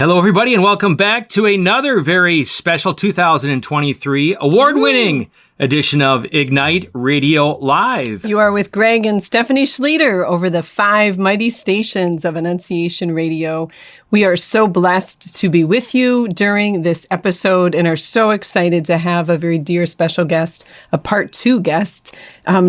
Hello, everybody, and welcome back to another very special 2023 award-winning edition of Ignite Radio Live. You are with Greg and Stephanie Schlueter over the 5 mighty stations of Annunciation Radio. We are so blessed to be with you during this episode and are so excited to have a very dear special guest, a part 2 guest,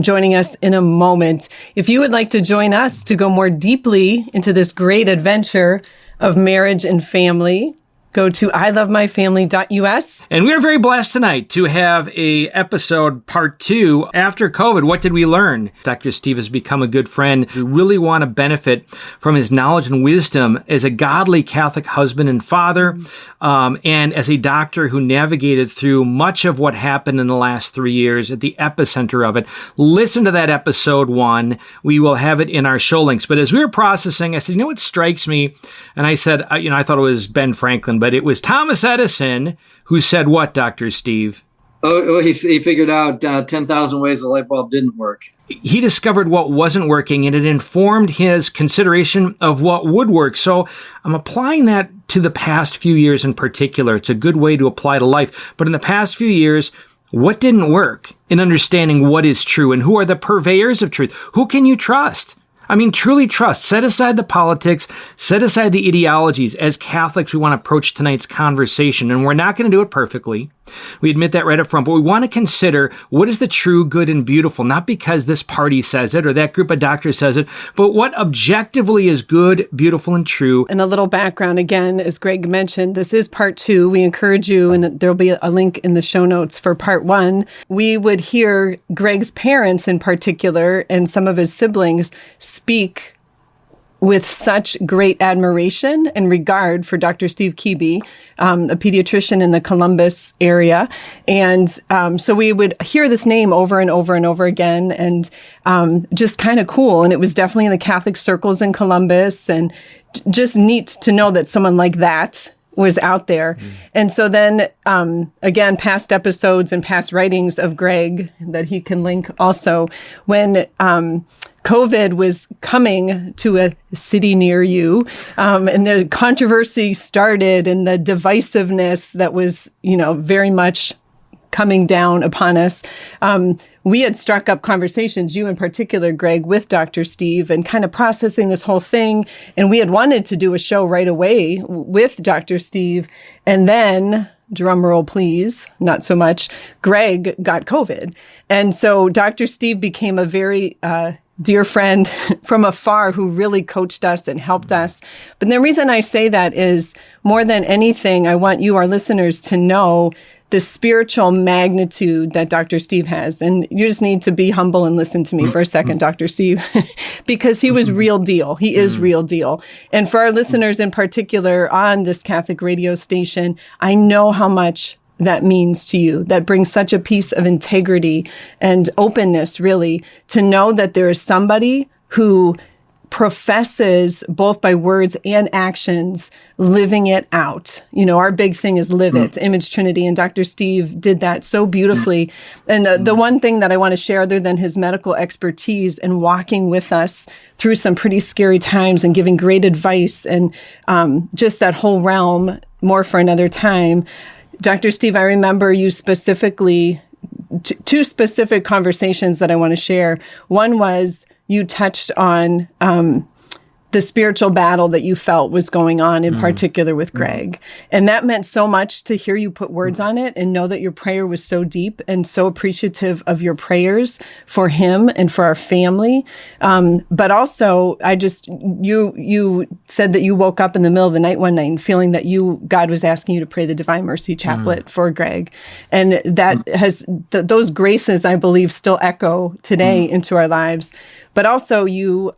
joining us in a moment. If you would like to join us to go more deeply into this great adventure of marriage and family, go to ilovemyfamily.us. And we are very blessed tonight to have a episode part 2. After COVID, what did we learn? Dr. Steve has become a good friend. We really want to benefit from his knowledge and wisdom as a godly Catholic husband and father, and as a doctor who navigated through much of what happened in the last 3 years at the epicenter of it. Listen to that episode 1. We will have it in our show links. But as we were processing, I said, you know what strikes me? And I said, I thought it was Ben Franklin, but it was Thomas Edison who said what, Dr. Steve? Oh, he figured out 10,000 ways the light bulb didn't work. He discovered what wasn't working, and it informed his consideration of what would work. So I'm applying that to the past few years in particular. It's a good way to apply to life. But in the past few years, what didn't work in understanding what is true and who are the purveyors of truth? Who can you trust? I mean, truly trust. Set aside the politics, set aside the ideologies. As Catholics, we want to approach tonight's conversation, and we're not going to do it perfectly. We admit that right up front, but we want to consider what is the true, good, and beautiful, not because this party says it or that group of doctors says it, but what objectively is good, beautiful, and true. And a little background, again, as Greg mentioned, this is part 2. We encourage you, and there'll be a link in the show notes for part 1. We would hear Greg's parents in particular and some of his siblings speak with such great admiration and regard for Dr. Steve Kebe, a pediatrician in the Columbus area. And so we would hear this name over and over and over again, and just kind of cool. And it was definitely in the Catholic circles in Columbus, and just neat to know that someone like that was out there. And so then, again, past episodes and past writings of Greg that he can link also, when COVID was coming to a city near you, and the controversy started and the divisiveness that was, very much coming down upon us. We had struck up conversations, you in particular, Greg, with Dr. Steve, and kind of processing this whole thing. And we had wanted to do a show right away with Dr. Steve. And then, drum roll please, not so much, Greg got COVID. And so Dr. Steve became a very dear friend from afar who really coached us and helped us. But the reason I say that is, more than anything, I want you, our listeners, to know the spiritual magnitude that Dr. Steve has. And you just need to be humble and listen to me for a second, Dr. Steve, because he was real deal. He is real deal. And for our listeners in particular on this Catholic radio station, I know how much that means to you. That brings such a piece of integrity and openness, really, to know that there is somebody who professes, both by words and actions, living it out. Our big thing is live it, Image Trinity, and Dr. Steve did that so beautifully. And the one thing that I want to share, other than his medical expertise and walking with us through some pretty scary times and giving great advice and just that whole realm, more for another time. Dr. Steve, I remember you specifically, 2 specific conversations that I want to share. One was you touched on the spiritual battle that you felt was going on, in particular with Greg. And that meant so much to hear you put words on it and know that your prayer was so deep, and so appreciative of your prayers for him and for our family. But also, you said that you woke up in the middle of the night one night and feeling that God was asking you to pray the Divine Mercy Chaplet for Greg. And that has, those graces, I believe, still echo today into our lives. But also you,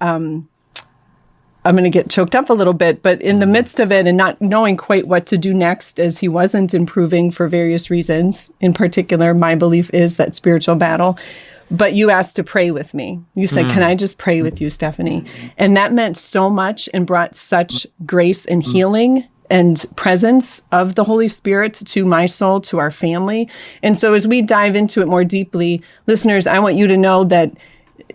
I'm going to get choked up a little bit, but in the midst of it and not knowing quite what to do next, as he wasn't improving for various reasons, in particular, my belief is that spiritual battle, but you asked to pray with me. You said, can I just pray with you, Stephanie? And that meant so much and brought such grace and healing and presence of the Holy Spirit to my soul, to our family. And so as we dive into it more deeply, listeners, I want you to know that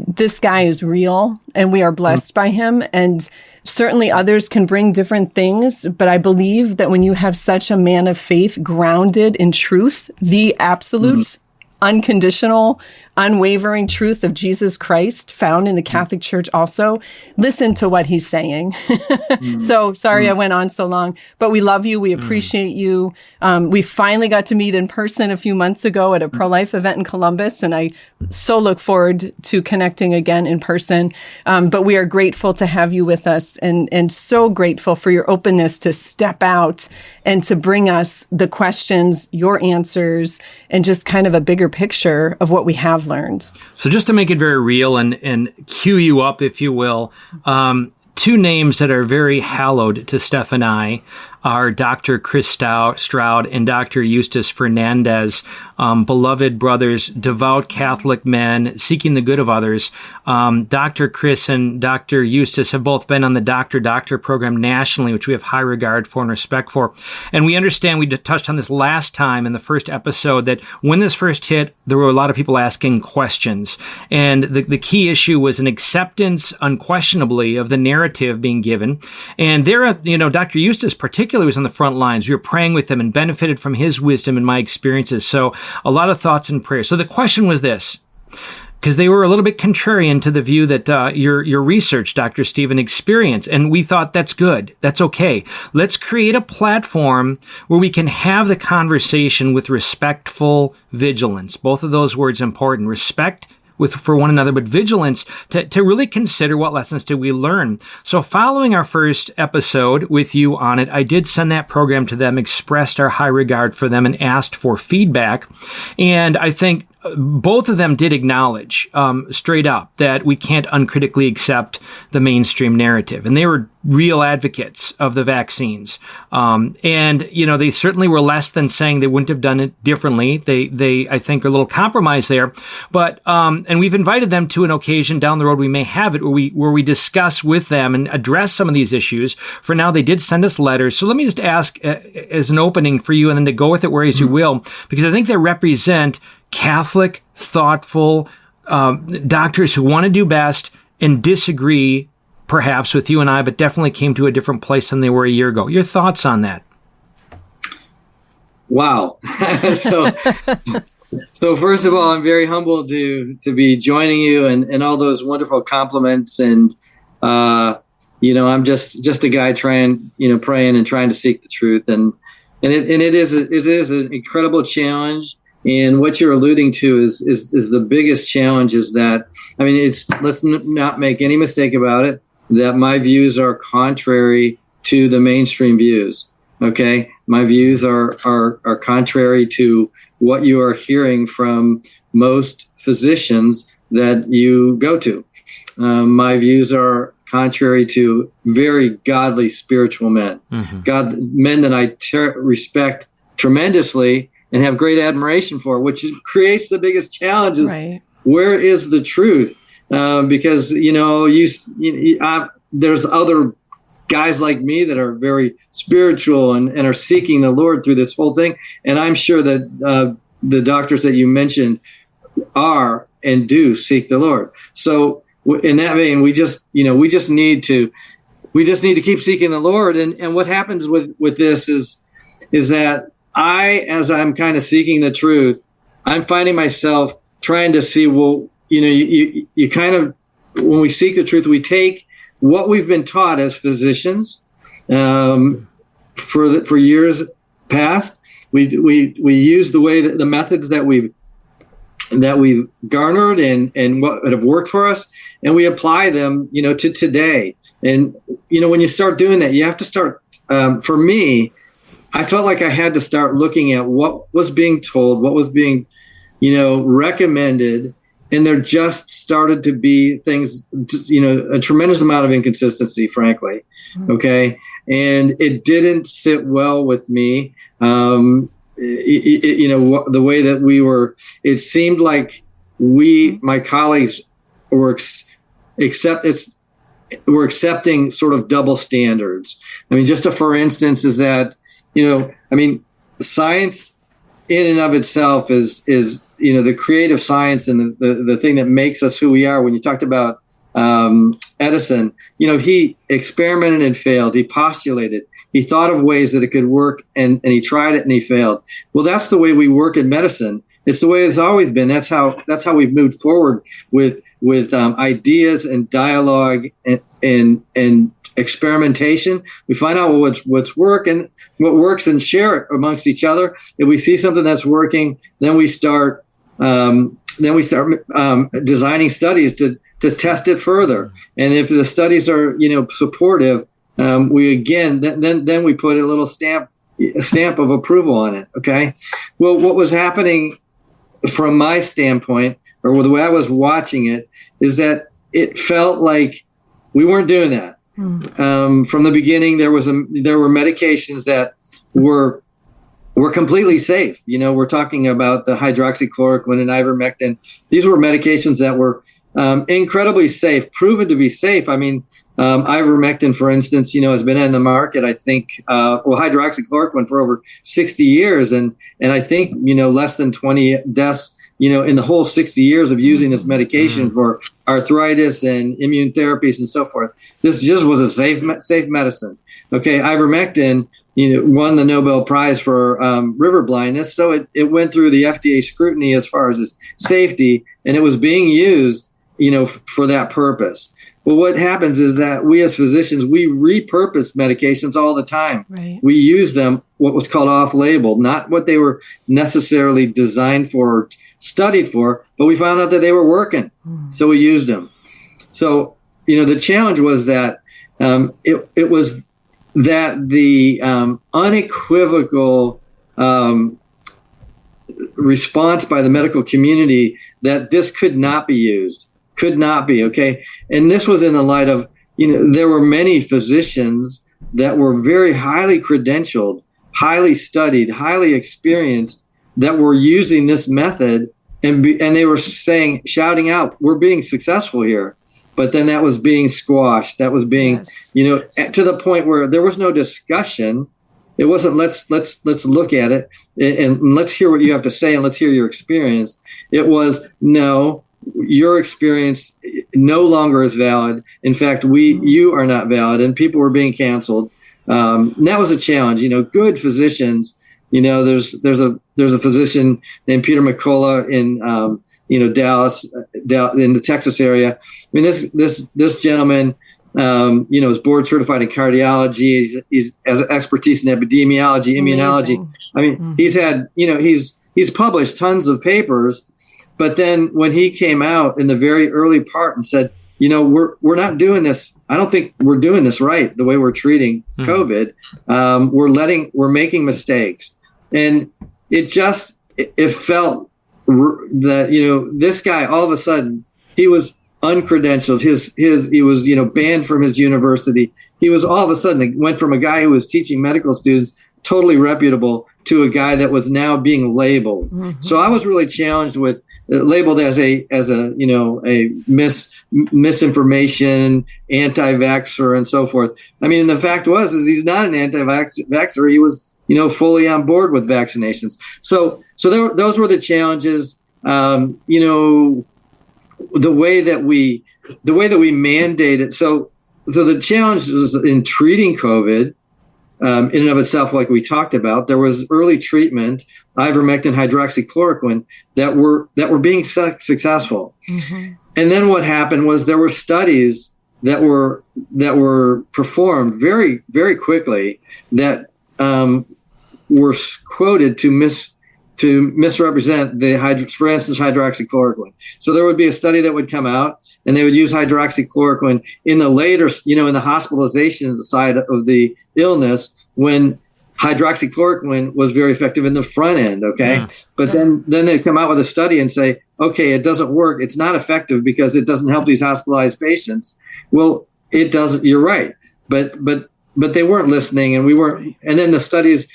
this guy is real and we are blessed by him. And Certainly others can bring different things, but I believe that when you have such a man of faith grounded in truth, the absolute, unconditional, unwavering truth of Jesus Christ found in the Catholic Church also, listen to what he's saying. So sorry I went on so long, but we love you. We appreciate you. We finally got to meet in person a few months ago at a pro-life event in Columbus, and I so look forward to connecting again in person. But we are grateful to have you with us, and so grateful for your openness to step out and to bring us the questions, your answers, and just kind of a bigger picture of what we have learned. So just to make it very real and cue you up, if you will, two names that are very hallowed to Steph and I are Dr. Chris Stroud and Dr. Eustace Fernandez, beloved brothers, devout Catholic men seeking the good of others. Dr. Chris and Dr. Eustace have both been on the Doctor program nationally, which we have high regard for and respect for. And we understand, we touched on this last time in the first episode, that when this first hit, there were a lot of people asking questions. And the key issue was an acceptance, unquestionably, of the narrative being given. And there, Dr. Eustace particularly was on the front lines. We were praying with him and benefited from his wisdom and my experiences. So a lot of thoughts and prayers. So the question was this, because they were a little bit contrarian to the view that your research, Dr. Stephen, experienced. And we thought that's good. That's okay. Let's create a platform where we can have the conversation with respectful vigilance. Both of those words important. Respect for one another, but vigilance to really consider what lessons did we learn. So following our first episode with you on it, I did send that program to them, expressed our high regard for them, and asked for feedback. And I think both of them did acknowledge straight up that we can't uncritically accept the mainstream narrative. And they were real advocates of the vaccines. And, they certainly were less than saying they wouldn't have done it differently. They I think, are a little compromised there. But, and we've invited them to an occasion down the road, we may have it, where we discuss with them and address some of these issues. For now, they did send us letters. So let me just ask as an opening for you, and then to go with it whereas you will, because I think they represent Catholic, thoughtful doctors who want to do best and disagree perhaps with you and I, but definitely came to a different place than they were a year ago. Your thoughts on that? Wow. So first of all, I'm very humbled to be joining you and all those wonderful compliments. And, I'm just a guy praying and trying to seek the truth. And it is an incredible challenge. And what you're alluding to is the biggest challenge is that, let's not make any mistake about it, that my views are contrary to the mainstream views. Okay. My views are contrary to what you are hearing from most physicians that you go to. My views are contrary to very godly spiritual men, men that I respect tremendously and have great admiration for, which creates the biggest challenge is right. Where is the truth? Because, there's other guys like me that are very spiritual and are seeking the Lord through this whole thing. And I'm sure that the doctors that you mentioned are and do seek the Lord. So in that vein, we just need to keep seeking the Lord. And what happens with this is that as I'm kind of seeking the truth, I'm finding myself trying to see, you kind of, when we seek the truth, we take what we've been taught as physicians for years past. We use the methods that we've garnered and what have worked for us, and we apply them, to today. And when you start doing that, you have to start. For me, I felt like I had to start looking at what was being told, what was being, recommended. And there just started to be things, a tremendous amount of inconsistency, frankly. Okay. And it didn't sit well with me. The way that we were, it seemed like my colleagues were accepting sort of double standards. Just for instance, is that, science in and of itself is the creative science and the thing that makes us who we are. When you talked about Edison, he experimented and failed. He postulated. He thought of ways that it could work, and he tried it and he failed. Well, that's the way we work in medicine. It's the way it's always been. That's how we've moved forward with ideas and dialogue and experimentation. We find out what's working, what works, and share it amongst each other. If we see something that's working, then we start designing studies to test it further. And if the studies are supportive, we again then we put a little stamp of approval on it. Okay. Well, what was happening from my standpoint, or the way I was watching it, is that it felt like we weren't doing that. From the beginning, there were medications that were completely safe. We're talking about the hydroxychloroquine and ivermectin. These were medications that were incredibly safe, proven to be safe. I mean, ivermectin, for instance, has been in the market, I think, hydroxychloroquine for over 60 years. And I think, less than 20 deaths, in the whole 60 years of using this medication for arthritis and immune therapies and so forth. This just was a safe medicine. Okay. Ivermectin, won the Nobel Prize for river blindness. So it went through the FDA scrutiny as far as its safety, and it was being used, for that purpose. Well, what happens is that we as physicians, we repurpose medications all the time. Right. We use them, what was called off-label, not what they were necessarily designed for or studied for, but we found out that they were working. So we used them. So, the challenge was that it was that the unequivocal response by the medical community that this could not be used. Could not be, okay? And this was in the light of, there were many physicians that were very highly credentialed, highly studied, highly experienced, that were using this method, and they were shouting out, we're being successful here. But then that was being squashed. That was being, to the point where there was no discussion. It wasn't, let's look at it and let's hear what you have to say and let's hear your experience. It was, no, your experience no longer is valid. In fact, you are not valid, and people were being canceled. And that was a challenge. Good physicians. There's a physician named Peter McCullough in Dallas, in the Texas area. I mean, this gentleman, is board certified in cardiology. He's has expertise in epidemiology, immunology. Amazing. I mean, he's had, he's published tons of papers. But then when he came out in the very early part and said, we're not doing this. I don't think we're doing this right, the way we're treating COVID. We're making mistakes. And it felt that, this guy, all of a sudden, he was uncredentialed. He was, banned from his university. He was all of a sudden, it went from a guy who was teaching medical students, totally reputable, to a guy that was now being labeled. So I was really challenged with labeled as a misinformation, anti-vaxxer, and so forth. I mean, the fact is he's not an anti-vaxxer. He was, fully on board with vaccinations. So those were the challenges. The way that we mandated. So the challenge was in treating COVID. In and of itself, like we talked about, there was early treatment, ivermectin, hydroxychloroquine, that were being successful. And then what happened was there were studies that were performed very, very quickly that were quoted to misrepresent for instance, hydroxychloroquine. So there would be a study that would come out, and they would use hydroxychloroquine in the later, in the hospitalization side of the illness, when hydroxychloroquine was very effective in the front end. Okay. Yes. But then they'd come out with a study and say, okay, it doesn't work. It's not effective because it doesn't help these hospitalized patients. Well, it doesn't. You're right. But they weren't listening, and we weren't. And then the studies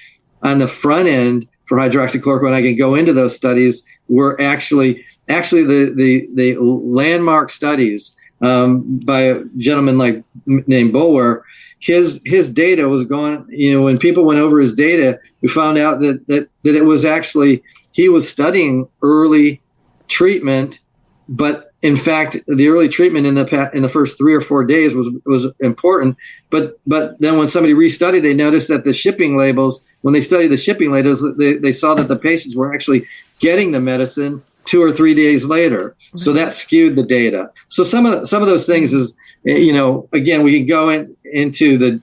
on the front end for hydroxychloroquine, I can go into those studies, were actually the landmark studies by a gentleman named Bower. His data was going, when people went over his data, we found out that it was actually, he was studying early treatment, but in fact, the early treatment in the first 3 or 4 days was important. But then when somebody restudied, they noticed that the shipping labels, when they studied the shipping labels, they saw that the patients were actually getting the medicine 2 or 3 days later. So that skewed the data. So some of those things is, again, we can go into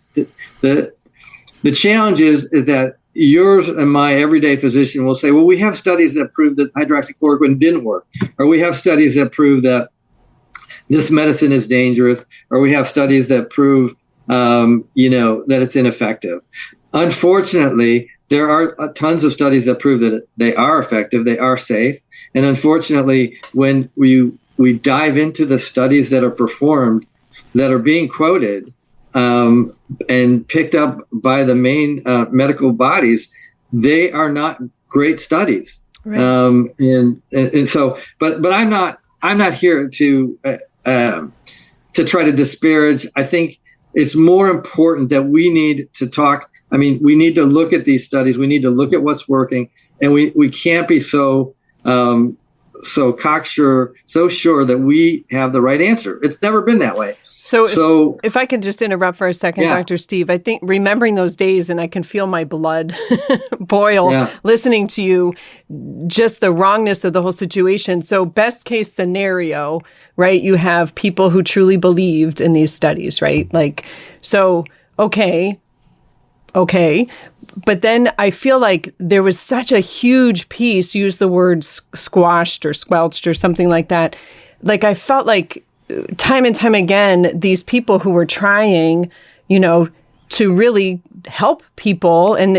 the challenge is that yours and my everyday physician will say, well, we have studies that prove that hydroxychloroquine didn't work, or we have studies that prove that this medicine is dangerous, or we have studies that prove, that it's ineffective. Unfortunately, there are tons of studies that prove that they are effective, they are safe. And unfortunately, when we dive into the studies that are performed, that are being quoted, and picked up by the main medical bodies, they are not great studies. Right. And so, but I'm not here to try to disparage. I think it's more important that we need to talk. I mean, we need to look at these studies. We need to look at what's working, and we can't be so cocksure, so sure that we have the right answer. It's never been that way. So if I can just interrupt for a second, yeah. Dr. Steve, I think remembering those days, and I can feel my blood boil listening to you, just the wrongness of the whole situation. So best case scenario, right? You have people who truly believed in these studies, right? Like, so, okay. But then I feel like there was such a huge piece, use the word squashed or squelched or something like that. Like I felt like time and time again, these people who were trying, to really help people, and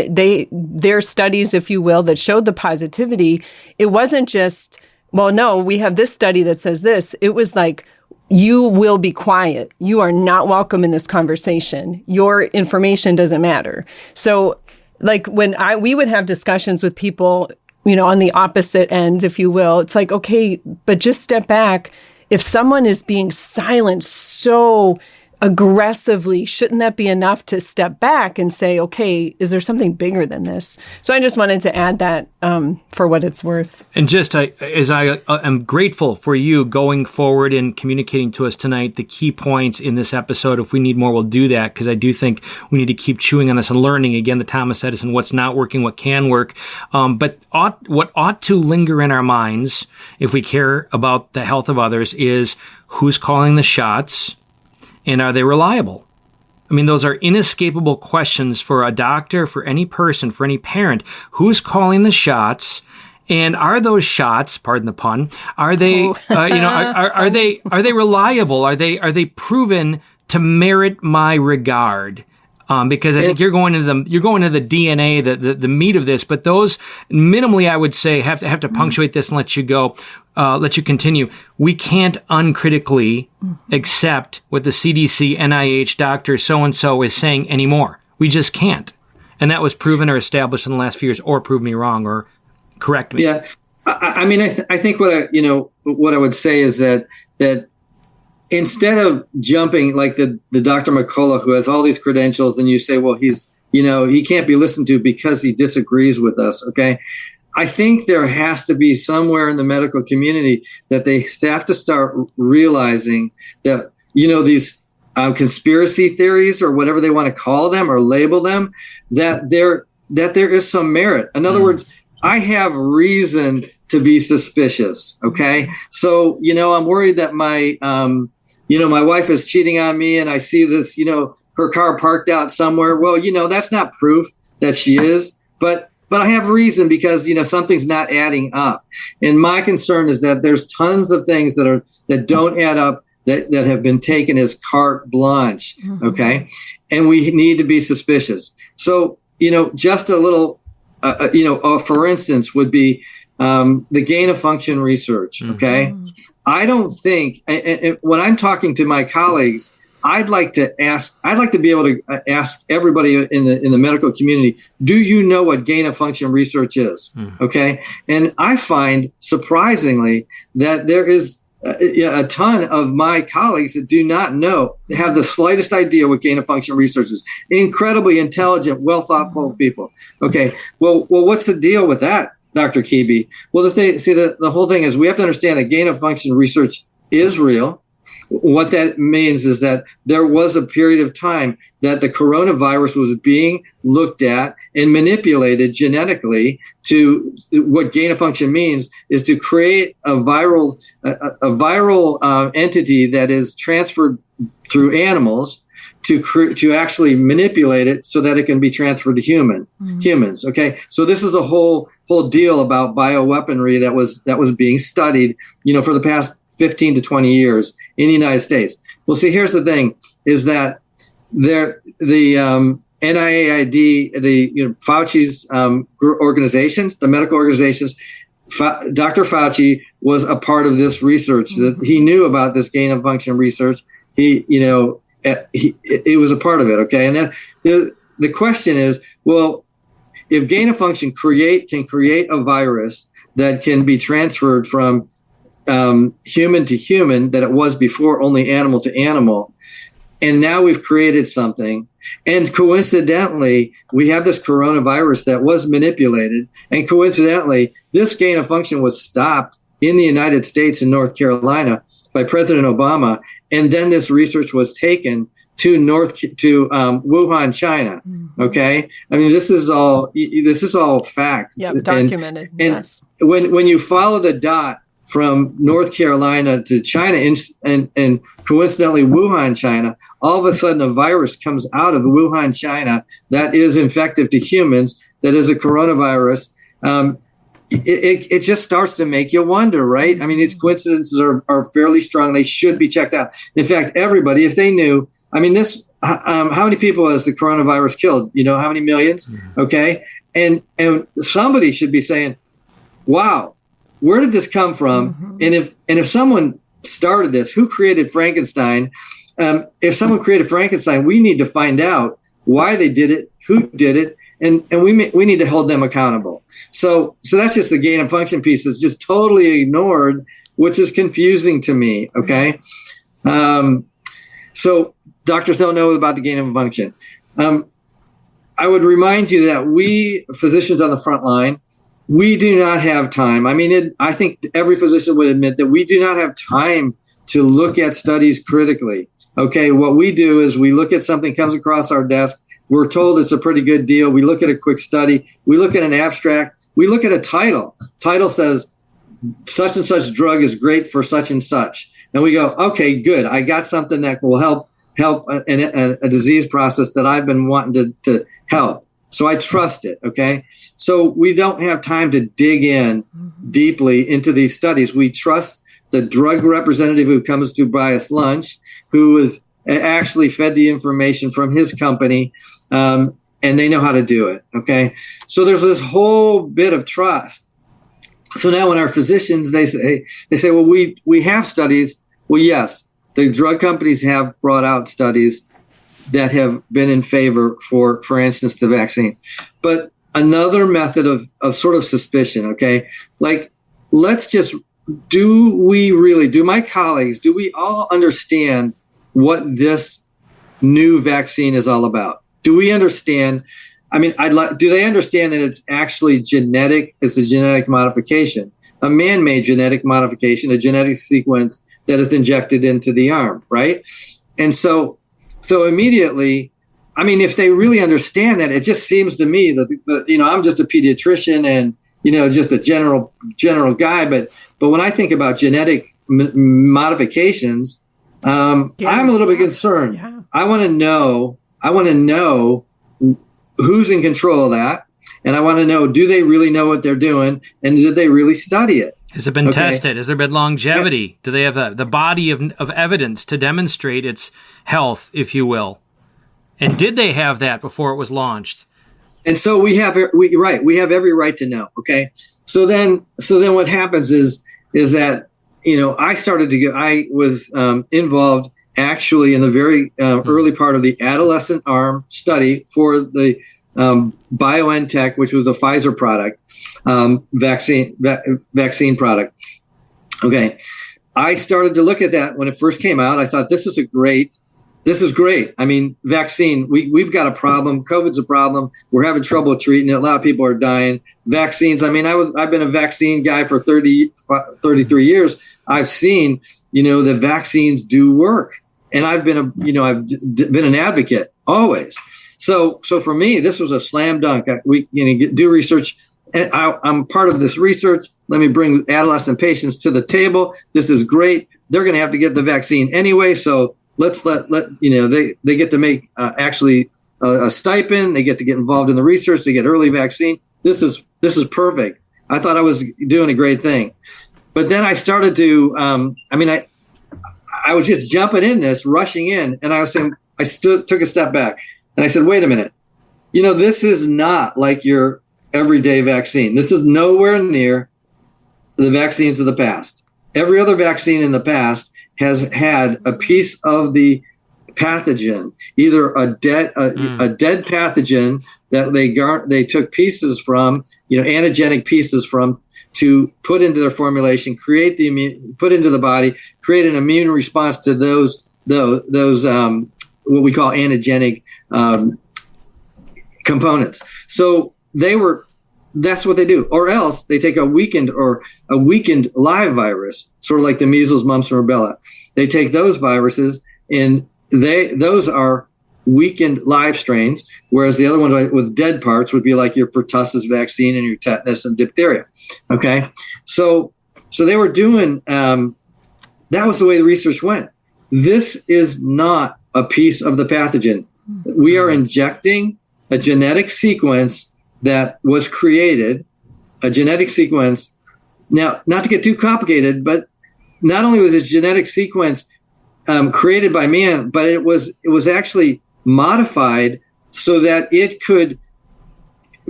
their studies, if you will, that showed the positivity, it wasn't just, well, no, we have this study that says this. It was like, you will be quiet. You are not welcome in this conversation. Your information doesn't matter. So like when we would have discussions with people, on the opposite end, if you will, it's like, okay, but just step back. If someone is being silent so aggressively, shouldn't that be enough to step back and say, okay, is there something bigger than this? So I just wanted to add that for what it's worth. And just as I am grateful for you going forward and communicating to us tonight the key points in this episode. If we need more, we'll do that, because I do think we need to keep chewing on this and learning, again, the Thomas Edison, what's not working, what can work. But what ought to linger in our minds, if we care about the health of others, is who's calling the shots, and are they reliable? I mean, those are inescapable questions for a doctor, for any person, for any parent. Who's calling the shots? And are those shots, pardon the pun, are they, are they reliable? Are they proven to merit my regard? Because I think you're going into the DNA, the meat of this. But those minimally, I would say, have to punctuate this and let you continue. We can't uncritically accept what the CDC, NIH, doctor so-and-so is saying anymore. We just can't. And that was proven or established in the last few years, or prove me wrong, or correct me. Yeah. I mean, I think what I would say is that instead of jumping like the Dr. McCullough, who has all these credentials, and you say, well, he can't be listened to because he disagrees with us. Okay. I think there has to be somewhere in the medical community that they have to start realizing that, these conspiracy theories, or whatever they want to call them or label them, that there is some merit. In other words, I have reason to be suspicious. Okay. So, I'm worried that my wife is cheating on me, and I see this, her car parked out somewhere. Well, that's not proof that she is, but I have reason because, something's not adding up. And my concern is that there's tons of things that don't add up, that have been taken as carte blanche. Okay. And we need to be suspicious. So, just a little, for instance, would be the gain of function research. Okay. I don't think, and when I'm talking to my colleagues, I'd like to be able to ask everybody in the medical community, do you know what gain of function research is? Okay. And I find, surprisingly, that there is a ton of my colleagues that do not have the slightest idea what gain of function research is. Incredibly intelligent, well thoughtful people. Okay. Well, what's the deal with that, Dr. Kebe? Well, the whole thing is we have to understand that gain of function research is real. What that means is that there was a period of time that the coronavirus was being looked at and manipulated genetically to what gain of function means is to create a viral entity that is transferred through animals to actually manipulate it so that it can be transferred to humans. Okay, so this is a whole deal about bioweaponry that was being studied, for the past 15 to 20 years in the United States. Well, see, here's the thing: is that the NIAID, Fauci's organizations, the medical organizations. Dr. Fauci was a part of this research. That he knew about this gain of function research. He was a part of it. Okay, and the question is, well, if gain of function can create a virus that can be transferred from human to human, that it was before only animal to animal, and now we've created something, and coincidentally we have this coronavirus that was manipulated, and coincidentally this gain of function was stopped in the United States and North Carolina by President Obama, and then this research was taken to Wuhan, China. Okay, I mean this is all fact. Yeah, documented. And yes. When you follow the dot from North Carolina to China and coincidentally Wuhan, China, all of a sudden a virus comes out of Wuhan, China that is infective to humans, that is a coronavirus. It just starts to make you wonder, right? I mean, these coincidences are fairly strong. They should be checked out. In fact, everybody, if they knew, I mean, how many people has the coronavirus killed? How many millions? Okay. And somebody should be saying, wow, where did this come from? And if someone started this, who created Frankenstein? If someone created Frankenstein, we need to find out why they did it, who did it, and we need to hold them accountable. So that's just the gain of function piece that's just totally ignored, which is confusing to me. Okay, so doctors don't know about the gain of function. I would remind you that we physicians on the front line, we do not have time. I mean, I think every physician would admit that we do not have time to look at studies critically. Okay, what we do is we look at something comes across our desk. We're told it's a pretty good deal. We look at a quick study. We look at an abstract. We look at a title. Title says such and such drug is great for such and such. And we go, okay, good. I got something that will help a disease process that I've been wanting to help. So I trust it, okay? So we don't have time to dig in deeply into these studies. We trust the drug representative who comes to buy us lunch, who is actually fed the information from his company, and they know how to do it, okay? So there's this whole bit of trust. So now when our physicians, they say, well, we have studies. Well, yes, the drug companies have brought out studies that have been in favor for instance, the vaccine. But another method of sort of suspicion, okay? Like, do my colleagues, do we all understand what this new vaccine is all about? Do we understand? I mean, do they understand that it's actually genetic? It's a genetic modification, a man-made genetic modification, a genetic sequence that is injected into the arm, right? And so immediately, I mean, if they really understand that, it just seems to me that, I'm just a pediatrician and, just a general guy. But when I think about genetic modifications, I'm a little bit concerned. Yeah. I want to know who's in control of that. And I want to know, do they really know what they're doing? And did they really study it? Has it been tested? Has there been longevity? Yeah. Do they have the body of evidence to demonstrate its health, if you will? And did they have that before it was launched? And so we have every right to know. Okay. So then what happens is that, I was involved actually in the very early part of the adolescent arm study for the BioNTech, which was the Pfizer product, vaccine product. Okay. I started to look at that when it first came out. I thought this is a great this is great. I mean, vaccine, we've got a problem. COVID's a problem. We're having trouble treating it. A lot of people are dying. Vaccines, I mean, I've been a vaccine guy for 33 years. I've seen, that vaccines do work. And I've been I've been an advocate always. So for me, this was a slam dunk. We do research, and I'm part of this research. Let me bring adolescent patients to the table. This is great. They're going to have to get the vaccine anyway. So let's let they get to make actually a stipend. They get to get involved in the research. They get early vaccine. This is perfect. I thought I was doing a great thing, but then I started to. I was just jumping in this, rushing in, and I was saying took a step back, and I said, wait a minute. This is not like your everyday vaccine. This is nowhere near the vaccines of the past. Every other vaccine in the past has had a piece of the pathogen, either a dead pathogen that they took pieces from, antigenic pieces from, to put into their formulation, put into the body, create an immune response to those what we call antigenic components. So that's what they do. Or else they take a weakened live virus, sort of like the measles, mumps, and rubella. They take those viruses, and those are weakened live strains, whereas the other one with dead parts would be like your pertussis vaccine and your tetanus and diphtheria. Okay, so they were doing that was the way the research went. This is not a piece of the pathogen. We are injecting a genetic sequence that was created, a genetic sequence. Now, not to get too complicated, but not only was this genetic sequence created by man, but it was actually modified so that it could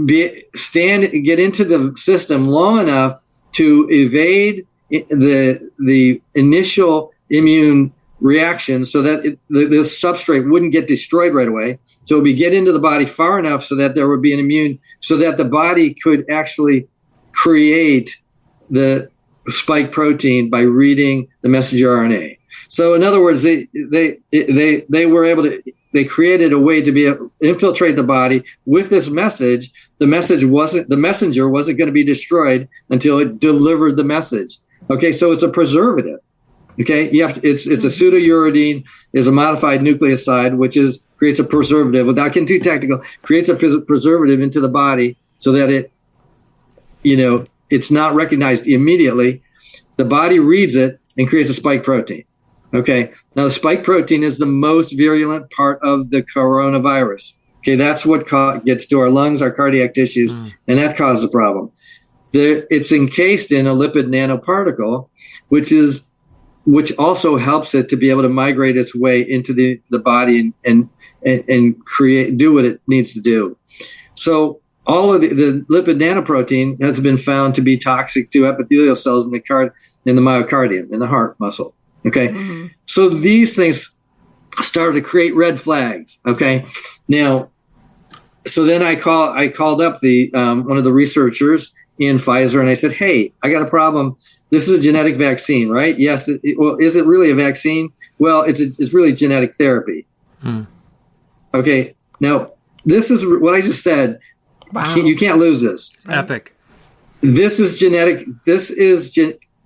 get into the system long enough to evade the initial immune reaction, so that the substrate wouldn't get destroyed right away. So it would get into the body far enough so that there would be an immune, so that the body could actually create the spike protein by reading the messenger RNA. So in other words, they were able to. They created a way to infiltrate the body with this message. The messenger wasn't going to be destroyed until it delivered the message. Okay, so it's a preservative. Okay, it's a pseudouridine, is a modified nucleoside, which creates a preservative. Without getting too technical, creates a preservative into the body so that it's not recognized immediately. The body reads it and creates a spike protein. Okay, now the spike protein is the most virulent part of the coronavirus. Okay, that's what gets to our lungs, our cardiac tissues, and that causes a problem. It's encased in a lipid nanoparticle, which also helps it to be able to migrate its way into the body and do what it needs to do. So all of the lipid nanoprotein has been found to be toxic to epithelial cells in the myocardium, in the heart muscle. Okay, So these things started to create red flags. Okay, now, so then I called up one of the researchers in Pfizer, and I said, "Hey, I got a problem. This is a genetic vaccine, right? Yes. Well, is it really a vaccine? Well, it's really genetic therapy. Okay. Now, this is what I just said. Wow. You can't lose this. Epic. This is genetic. This is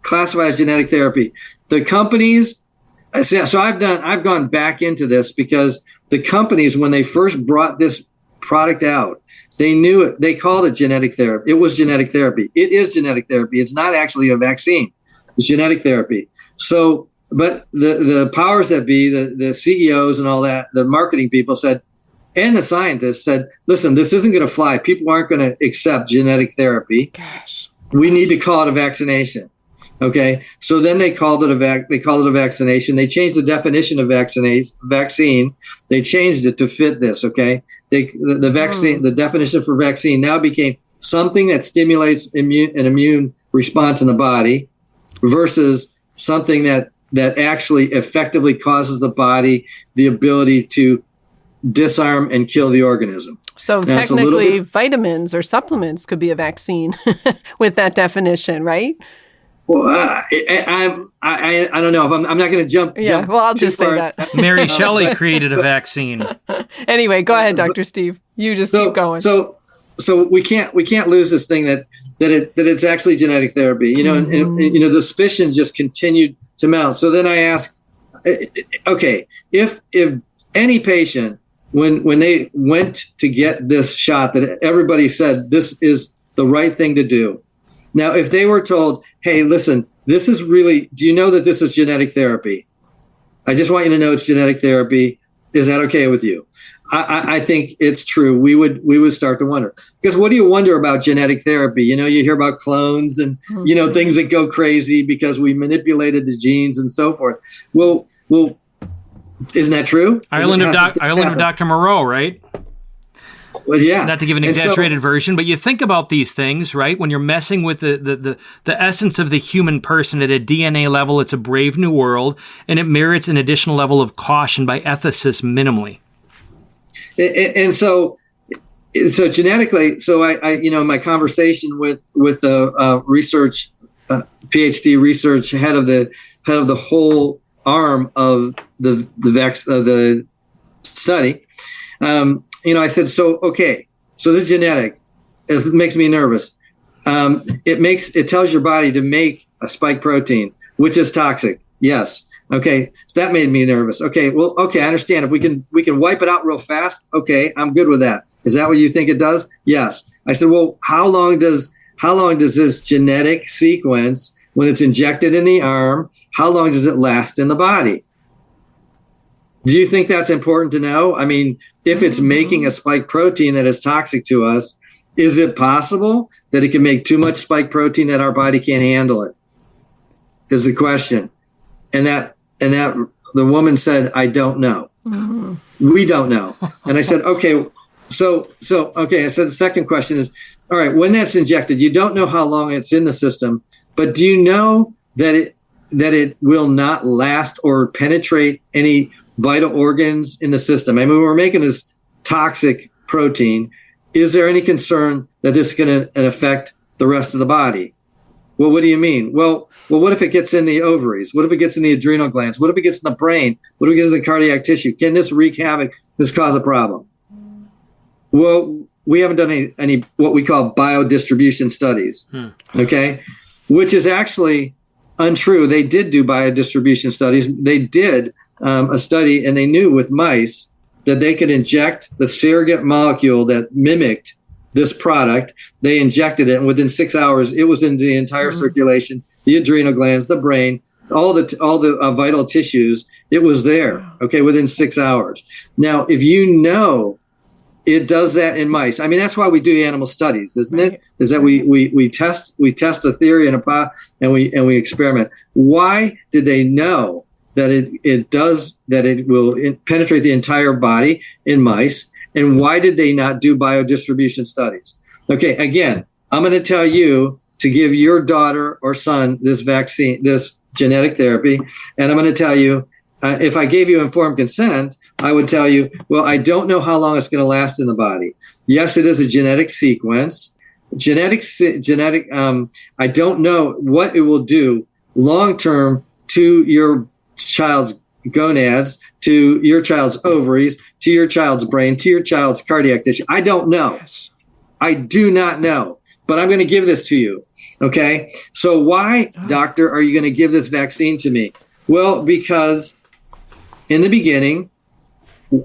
classified as genetic therapy. The companies. So I've gone back into this because the companies, when they first brought this product out, they knew it. They called it genetic therapy. It was genetic therapy. It is genetic therapy. It's not actually a vaccine. It's genetic therapy. So, but the powers that be, the CEOs and all that, the marketing people said, and the scientists said, listen, this isn't going to fly. People aren't going to accept genetic therapy. Gosh. We need to call it a vaccination. Okay. So then they called it a vaccination. They changed the definition of vaccine. They changed it to fit this. Okay. The vaccine, the definition for vaccine now became something that stimulates an immune response in the body versus something that actually effectively causes the body the ability to disarm and kill the organism. So now, technically, vitamins or supplements could be a vaccine with that definition, right? Well, I don't know if I'm not going to jump. Yeah, well, I'll just say far. that. Mary Shelley created a vaccine. Anyway, go ahead, Dr. Steve. You just keep going. So we can't lose this thing that it's actually genetic therapy. You know, and the suspicion just continued to mount. So then I asked, okay, if any patient when they went to get this shot that everybody said this is the right thing to do. Now, if they were told, hey, listen, this is really, do you know that this is genetic therapy? I just want you to know it's genetic therapy. Is that okay with you? I think it's true. We would start to wonder, because what do you wonder about genetic therapy? You know, you hear about clones and, things that go crazy because we manipulated the genes and so forth. Well, isn't that true? Island of Dr. Moreau, right? Well, yeah. Not to give an exaggerated version, but you think about these things, right? When you're messing with the essence of the human person at a DNA level, it's a brave new world, and it merits an additional level of caution by ethicists minimally. And so genetically, so I in my conversation with the research PhD research head of the whole arm of the study. I said, so this is genetic. It makes me nervous. It tells your body to make a spike protein, which is toxic. Yes. Okay. So that made me nervous. Okay. Well, okay. I understand. If we can wipe it out real fast. Okay. I'm good with that. Is that what you think it does? Yes. I said, well, how long does this genetic sequence, when it's injected in the arm, how long does it last in the body? Do you think that's important to know? I mean, if it's making a spike protein that is toxic to us, is it possible that it can make too much spike protein that our body can't handle it? Is the question. And that the woman said, I don't know. Mm-hmm. We don't know. And I said, okay, so I said the second question is, all right, when that's injected, you don't know how long it's in the system, but do you know that it will not last or penetrate any vital organs in the system? I mean, we're making this toxic protein. Is there any concern that this is going to affect the rest of the body? Well, what do you mean? Well, what if it gets in the ovaries? What if it gets in the adrenal glands? What if it gets in the brain? What if it gets in the cardiac tissue? Can this wreak havoc? This cause a problem? Well, we haven't done any what we call biodistribution studies, okay, which is actually untrue. They did do biodistribution studies. They did a study, and they knew with mice that they could inject the surrogate molecule that mimicked this product. They injected it, and within 6 hours, it was in the entire circulation, the adrenal glands, the brain, all the vital tissues. It was there, okay, within 6 hours. Now, if you know it does that in mice, I mean, that's why we do animal studies, isn't it? Is that we test a theory and we experiment. Why did they know that it will penetrate the entire body in mice? And why did they not do biodistribution studies? Okay, again, I'm going to tell you to give your daughter or son this vaccine, this genetic therapy, and I'm going to tell you, if I gave you informed consent, I would tell you, well, I don't know how long it's going to last in the body. Yes, it is a genetic sequence. I don't know what it will do long term to your child's gonads, to your child's ovaries, to your child's brain, to your child's cardiac tissue. I don't know. Yes. I do not know. But I'm going to give this to you. Okay? So why, doctor, are you going to give this vaccine to me? Well, because in the beginning,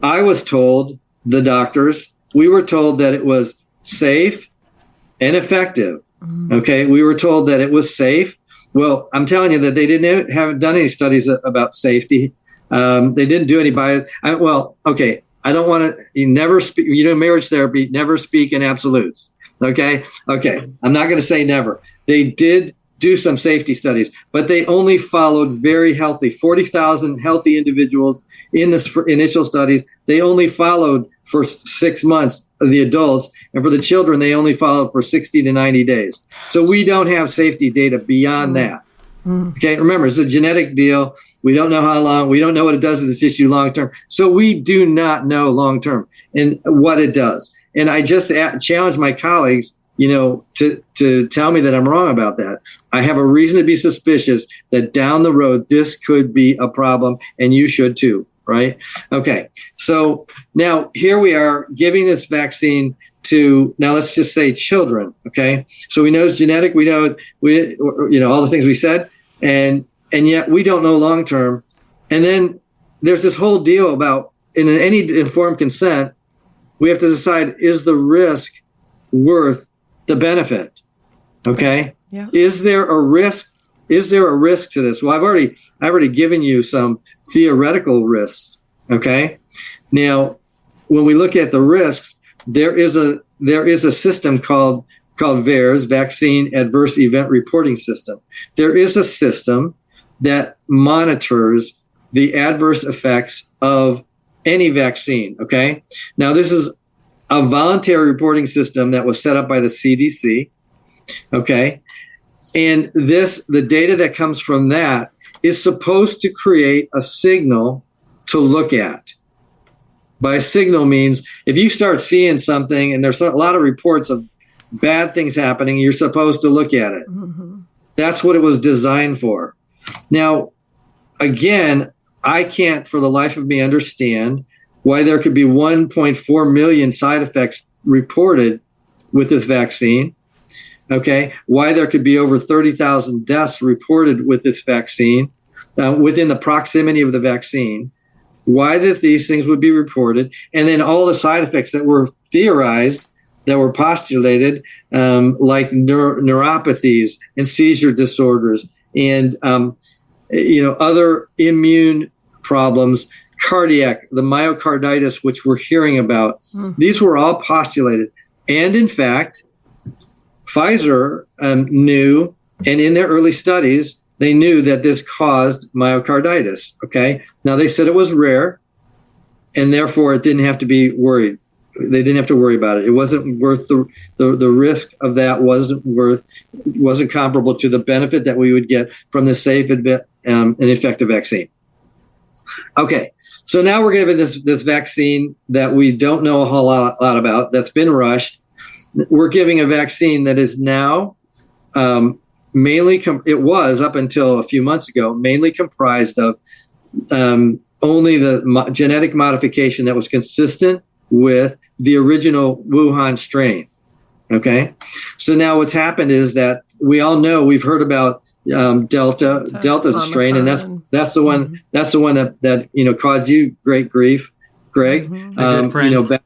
I was told, the doctors, we were told that it was safe and effective. Okay? We were told that it was safe. Well, I'm telling you that they haven't done any studies about safety. They didn't do any I don't want to. You never speak. Marriage therapy. Never speak in absolutes. Okay. I'm not going to say never. They did do some safety studies, but they only followed very healthy 40,000 healthy individuals in this initial studies. They only followed for 6 months of the adults, and for the children, they only followed for 60 to 90 days. So we don't have safety data beyond that. Okay, remember, it's a genetic deal. We don't know how long. We don't know what it does to the tissue long term. So we do not know long term and what it does. And I just challenge my colleagues, to tell me that I'm wrong about that. I have a reason to be suspicious that down the road, this could be a problem, and you should too, right? Okay. So now here we are giving this vaccine to, now let's just say children. Okay. So we know it's genetic. We know, all the things we said, and yet we don't know long-term. And then there's this whole deal about in any informed consent, we have to decide, is the risk worth the benefit? Okay. Yeah. Is there a risk? Is there a risk to this? Well, I've already given you some theoretical risks. Okay. Now, when we look at the risks, there is a system called VAERS, Vaccine Adverse Event Reporting System. There is a system that monitors the adverse effects of any vaccine. Okay. Now, this is a voluntary reporting system that was set up by the CDC. Okay. And the data that comes from that is supposed to create a signal to look at. By signal means if you start seeing something and there's a lot of reports of bad things happening, you're supposed to look at it. Mm-hmm. That's what it was designed for. Now, again, I can't for the life of me understand why there could be 1.4 million side effects reported with this vaccine. Okay. Why there could be over 30,000 deaths reported with this vaccine within the proximity of the vaccine. Why that these things would be reported. And then all the side effects that were theorized, that were postulated, like neuropathies and seizure disorders and, other immune problems, cardiac, the myocarditis, which we're hearing about. Mm. These were all postulated. And in fact, Pfizer knew, and in their early studies, they knew that this caused myocarditis. Okay. Now they said it was rare, and therefore it didn't have to be worried. They didn't have to worry about it. It wasn't worth the risk of that. Wasn't comparable to the benefit that we would get from the safe and effective vaccine. Okay. So now we're given this vaccine that we don't know a whole lot about. That's been rushed. We're giving a vaccine that is now it was up until a few months ago, mainly comprised of only the genetic modification that was consistent with the original Wuhan strain. Okay. So now what's happened is that we all know, we've heard about Delta strain, and that's the one that caused you great grief, Greg. Back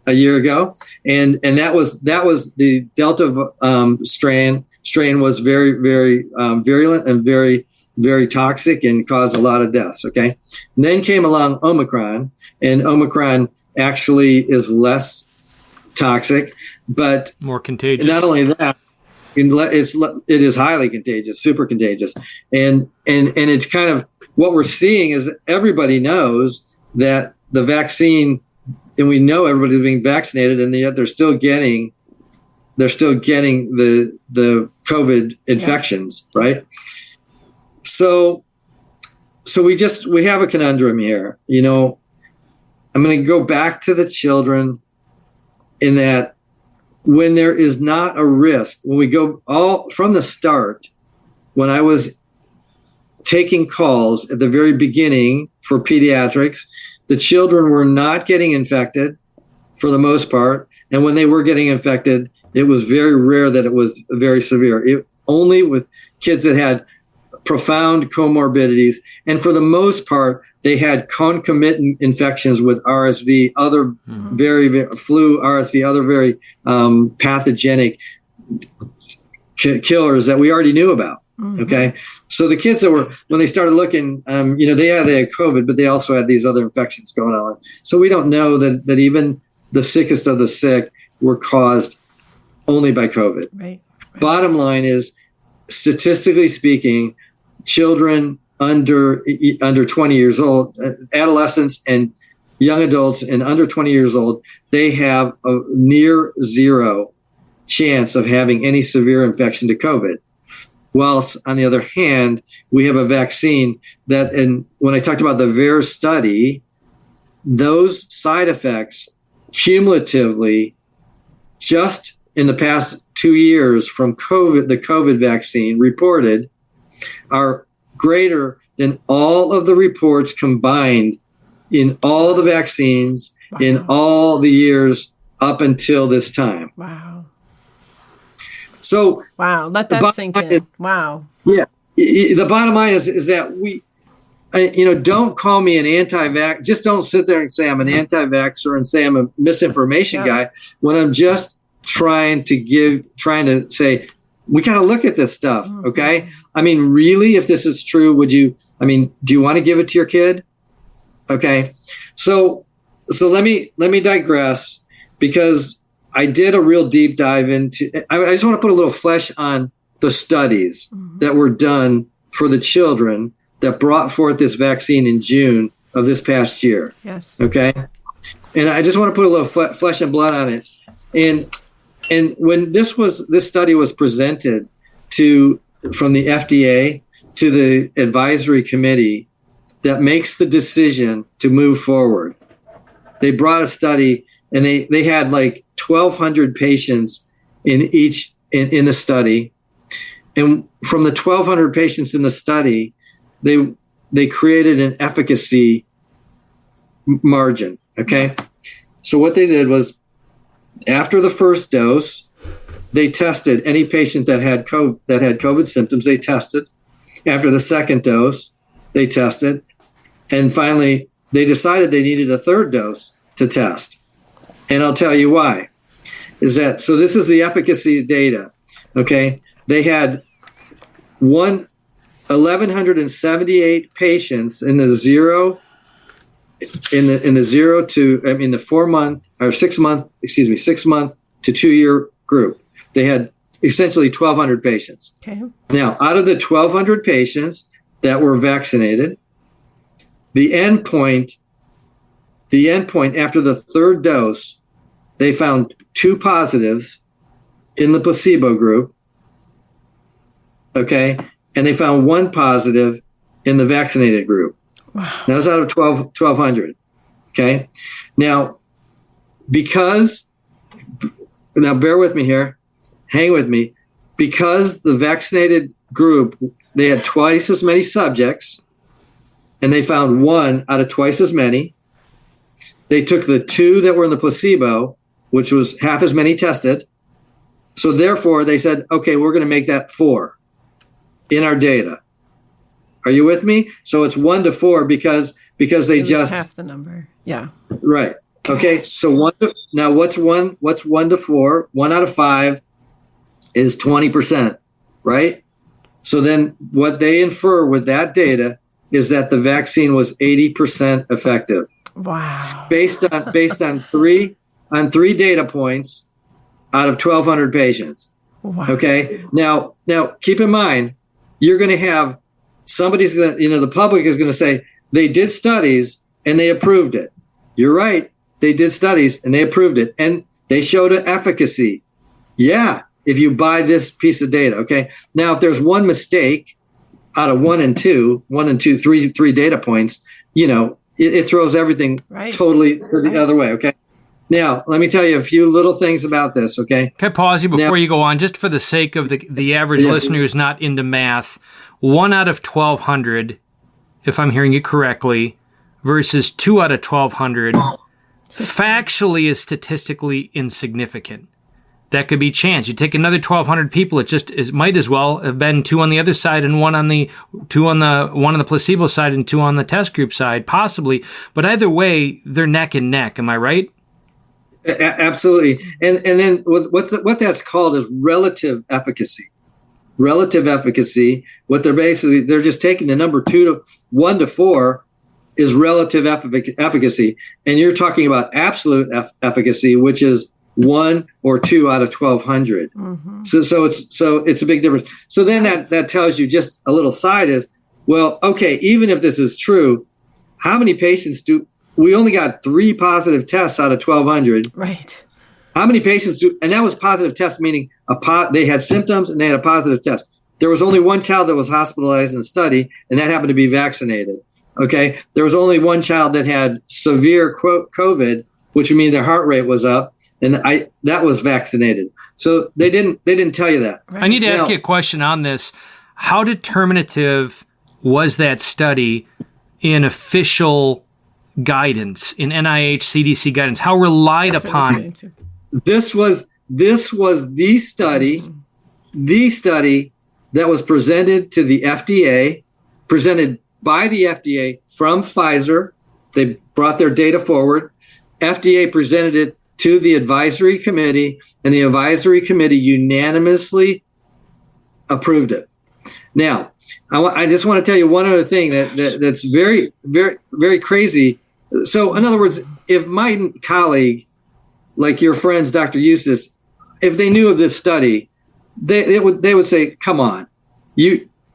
a year ago, and that was the Delta strain was very, very virulent and very, very toxic and caused a lot of deaths. Okay, and then came along Omicron, and Omicron actually is less toxic, but more contagious. Not only that, it is highly contagious, super contagious, and it's kind of what we're seeing is that everybody knows that the vaccine. And we know everybody's being vaccinated, and yet they're still getting the COVID infections, right? So we have a conundrum here. I'm going to go back to the children in that when there is not a risk, when we go all from the start, when I was taking calls at the very beginning for pediatrics, the children were not getting infected for the most part. And when they were getting infected, it was very rare that it was very severe. Only with kids that had profound comorbidities. And for the most part, they had concomitant infections with RSV, other very, very flu, RSV, other very pathogenic killers that we already knew about. Mm-hmm. Okay. So the kids when they started looking, they had COVID, but they also had these other infections going on. So we don't know that even the sickest of the sick were caused only by COVID. Right. Bottom line is, statistically speaking, children under 20 years old, adolescents and young adults and under 20 years old, they have a near zero chance of having any severe infection to COVID. Whilst, on the other hand, we have a vaccine that, and when I talked about the VAERS study, those side effects cumulatively, just in the past 2 years from the COVID vaccine reported are greater than all of the reports combined in all the vaccines in all the years up until this time. Wow. So wow, let that sink in. Wow. Yeah. The bottom line is that don't call me an anti-vax. Just don't sit there and say I'm an anti-vaxxer and say I'm a misinformation guy when I'm just trying to say, we got to look at this stuff. Okay. I mean, really, if this is true, do you want to give it to your kid? Okay. So let me digress, because I did a real deep dive into, I just want to put a little flesh on the studies that were done for the children that brought forth this vaccine in June of this past year. Yes. Okay. And I just want to put a little flesh and blood on it. And when this study was presented from the FDA to the advisory committee that makes the decision to move forward, they brought a study, and they had like 1,200 patients in the study. And from the 1,200 patients in the study, they created an efficacy margin. Okay. So what they did was, after the first dose, they tested any patient that had COVID symptoms. They tested. After the second dose, they tested. And finally, they decided they needed a third dose to test. And I'll tell you why. So this is the efficacy data. Okay. They had 1,178 patients in the 0 to 4 month or 6 month to 2 year group. They had essentially 1,200 patients. Okay. Now, out of the 1,200 patients that were vaccinated, the endpoint after the third dose, they found 2 positives in the placebo group. Okay. And they found 1 positive in the vaccinated group. Wow. That's out of 1,200. Okay. Now, bear with me here. Hang with me. Because the vaccinated group, they had twice as many subjects, and they found 1 out of twice as many. They took the 2 that were in the placebo, which was half as many tested. So therefore, they said, okay, we're going to make that 4 in our data. Are you with me? So it's 1 to 4 because they just half the number. Yeah. Right. Okay. So what's 1 to 4? 1 out of 5 is 20%, right? So then what they infer with that data is that the vaccine was 80% effective. Wow. Based on 3 data points out of 1,200 patients. Wow. Okay. Now keep in mind, you're going to have the public is going to say they did studies and they approved it. You're right. They did studies and they approved it, and they showed an efficacy. Yeah. If you buy this piece of data. Okay. Now, if there's one mistake out of 1 and 2, 3 data points, it throws everything totally to the other way. Okay. Now, let me tell you a few little things about this. Okay. Can I pause you before you go on, just for the sake of the average listener who's not into math? 1 out of 1,200, if I'm hearing you correctly, versus 2 out of 1,200, factually is statistically insignificant. That could be chance. You take another 1,200 people, it might as well have been 2 on the other side and 1 on the placebo side and 2 on the test group side, possibly. But either way, they're neck and neck. Am I right? Absolutely. And then what that's called is relative efficacy. Relative efficacy. What they're just taking the number 1 to 4 is relative efficacy, and you're talking about absolute efficacy, which is 1 or 2 out of 1,200. Mm-hmm. So it's a big difference. So then that tells you, just a little side is, well, okay, even if this is true, how many patients we only got 3 positive tests out of 1,200. Right. How many patients and that was positive test, meaning they had symptoms and they had a positive test. There was only 1 child that was hospitalized in the study, and that happened to be vaccinated. Okay. There was only 1 child that had severe COVID which would mean their heart rate was up, and that was vaccinated. So they didn't tell you that. I need to ask you a question on this. How determinative was that study in official guidance, in NIH, CDC guidance? How relied upon? This was the study that was presented to the FDA, presented by the FDA from Pfizer. They brought their data forward. FDA presented it to the advisory committee, and the advisory committee unanimously approved it. Now, I just want to tell you one other thing that's very, very, very crazy. So, in other words, if my colleague, like your friends, Dr. Eustace, if they knew of this study, they would say, "Come on,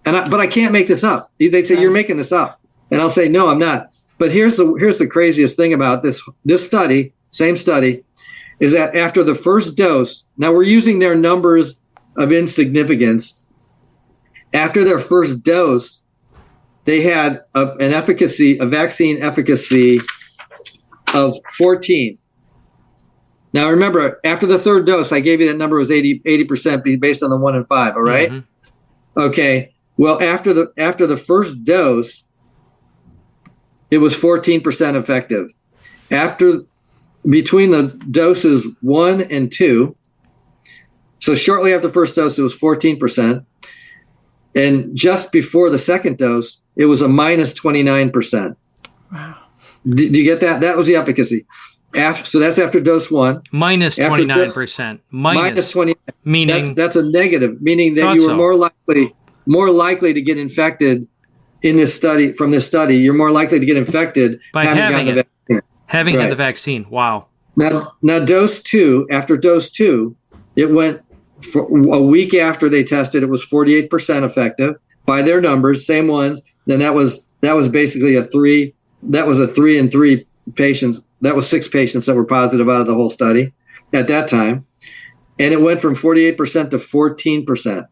but I can't make this up." They'd say, "You're making this up," and I'll say, "No, I'm not." But here's the craziest thing about this study, same study, is that after the first dose, now we're using their numbers of insignificance. After their first dose, they had a vaccine efficacy of 14. Now remember, after the third dose, I gave you that number was 80% based on the 1 and 5. All right. Mm-hmm. Okay. Well, after the first dose, it was 14% effective. Between the doses 1 and 2, so shortly after the first dose, it was 14%. And just before the second dose, it was a minus 29%. Wow. Do you get that? That was the efficacy. So that's after dose 1. Minus 29%. Minus 29%. Meaning that's a negative, meaning that you were more likely to get infected in this study. From this study, you're more likely to get infected by having the vaccine. Having had the vaccine. Wow. Now dose 2, after dose 2, it went for a week after they tested, it was 48% effective by their numbers, same ones. Then that was basically a 3. That was a 3 and 3 patients. That was 6 patients that were positive out of the whole study at that time. And it went from 48% to 14%.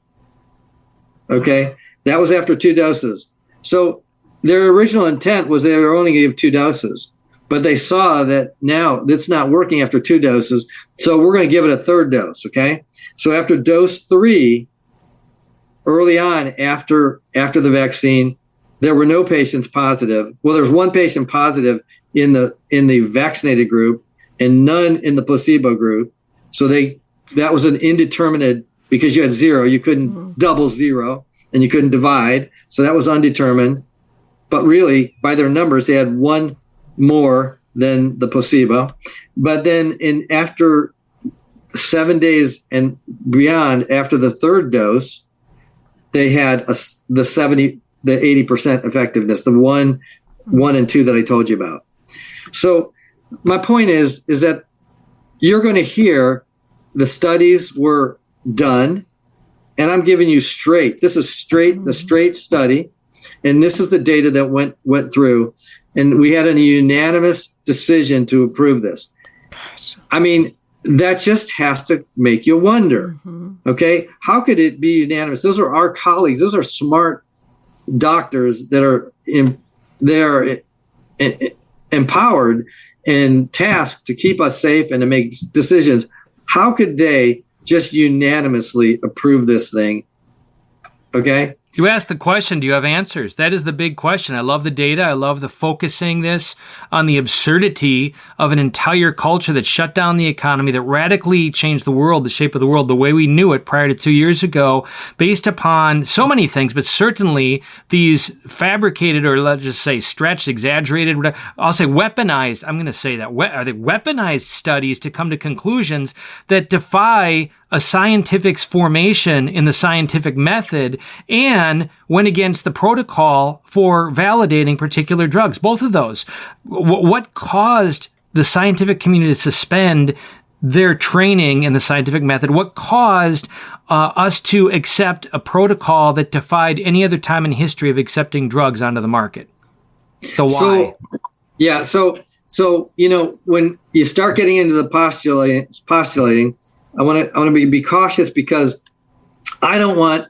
Okay. That was after 2 doses. So their original intent was they were only going to give 2 doses, but they saw that now it's not working after 2 doses. So we're going to give it a third dose. Okay. So after dose 3, early on after the vaccine, there were no patients positive. Well, there's 1 patient positive in the vaccinated group and none in the placebo group. So that was an indeterminate, because you had 0, you couldn't double 0 and you couldn't divide. So that was undetermined. But really, by their numbers, they had 1 more than the placebo. But then after 7 days and beyond, after the third dose, they had the 80% effectiveness, the 1 and 2 that I told you about. So my point is that you're going to hear the studies were done, and I'm giving you this is the straight study, and this is the data that went through, and we had a unanimous decision to approve this. Gosh. I mean, that just has to make you wonder. Mm-hmm. Okay, how could it be unanimous? Those are our colleagues. Those are smart doctors that are empowered and tasked to keep us safe and to make decisions. How could they just unanimously approve this thing? Okay. You asked the question, do you have answers? That is the big question. I love the data. I love the focusing this on the absurdity of an entire culture that shut down the economy, that radically changed the world, the shape of the world, the way we knew it prior to 2 years ago, based upon so many things, but certainly these fabricated, or let's just say stretched, exaggerated, I'll say weaponized, I'm going to say that, are they weaponized studies to come to conclusions that defy a scientific's formation in the scientific method and went against the protocol for validating particular drugs. Both of those. What caused the scientific community to suspend their training in the scientific method? What caused us to accept a protocol that defied any other time in history of accepting drugs onto the market? The why? So when you start getting into the postulating, I want to be cautious, because I don't want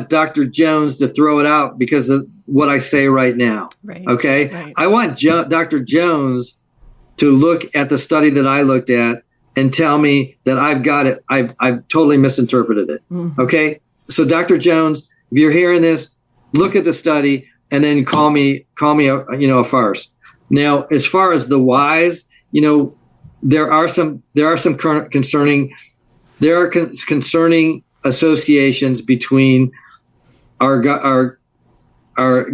Dr. Jones to throw it out because of what I say right now. Right. Okay. Right. I want Dr. Jones to look at the study that I looked at and tell me that I've got it. I've totally misinterpreted it. Okay. So Dr. Jones, if you're hearing this, look at the study and then call me a farce. Now, as far as the whys, there are some concerning associations between our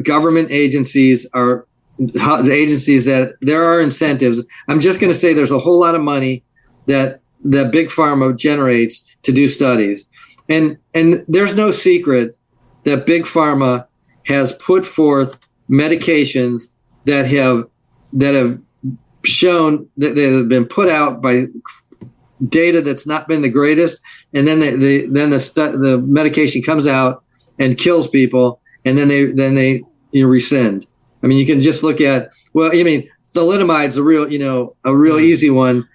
government agencies, the agencies, that there are incentives. I'm just going to say there's a whole lot of money that big pharma generates to do studies, and there's no secret that big pharma has put forth medications that have shown that they have been put out by data that's not been the greatest, and then the medication comes out and kills people, and then they rescind. I mean, you can just look at, thalidomide's a real easy one.